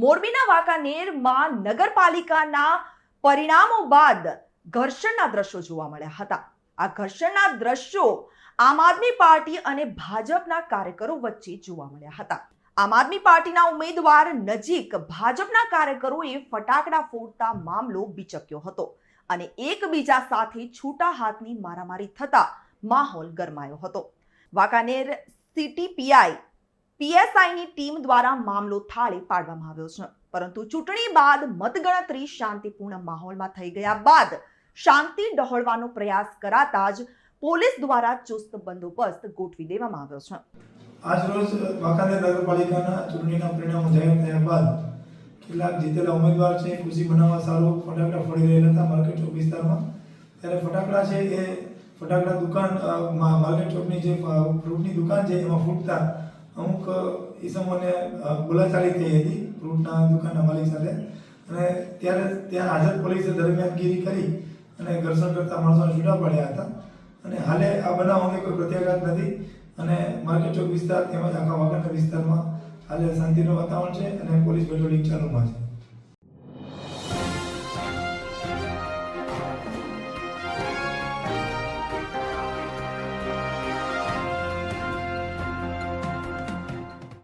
મોરબીના વાંકાનેરમાં નગરપાલિકાના પરિણામો બાદ ઘર્ષણના દ્રશ્યો જોવા મળ્યા હતા। આ ઘર્ષણના દ્રશ્યો આમ આદમી પાર્ટી અને ભાજપના કાર્યકરો વચ્ચે જોવા મળ્યા હતા। આમ આદમી પાર્ટીના ઉમેદવાર નજીક ભાજપના કાર્યકરોએ ફટાકડા ફોડતા મામલો બીચક્યો હતો અને એકબીજા સાથે છૂટા હાથની મારામારી થતા માહોલ ગરમાયો હતો। વાંકાનેર સિટી પીએસઆઈની ટીમ દ્વારા મામલો થાળે પાડવામાં આવ્યો છે, પરંતુ ચૂંટણી બાદ મતગણતરી શાંતિપૂર્ણ માહોલમાં થઈ ગયા બાદ શાંતિ ડહોળવાનો પ્રયાસ કરાતા જ પોલીસ દ્વારા ચુસ્ત બંદોબસ્ત ગોઠવી દેવામાં આવ્યો છે। આજ રોજ વાંકાનેર નગરપાલિકાના ચૂંટણીના પરિણામો જાહેર થયા બાદ કેટલાક જીતેલા ઉમેદવાર છે ખુશી મનાવવા સારું ફટાકડા ફોડી રહેલા હતા માર્કેટ ચોક વિસ્તારમાં। ત્યારે ફટાકડા છે એ ફટાકડા દુકાન માર્કેટ ચોકની જે ફ્રૂટની દુકાન છે એમાં ફૂટતા અમુક ઈસમોને બોલાચાલી થઈ હતી ફ્રૂટના દુકાનના માલિક સાથે, અને ત્યારે ત્યાં હાજર પોલીસે દરમિયાનગીરી કરી અને ઘર્ષણ કરતા માણસોને છૂટા પાડ્યા હતા। અને હાલે આ બનાવ અંગે કોઈ પ્રત્યાઘાત નથી અને માર્કેટ ચોક વિસ્તાર તેમજ આખા વાંકાનેર વિસ્તારમાં હાલે શાંતિનું વાતાવરણ છે અને પોલીસ પેટ્રોલિંગ ચાલુમાં છે।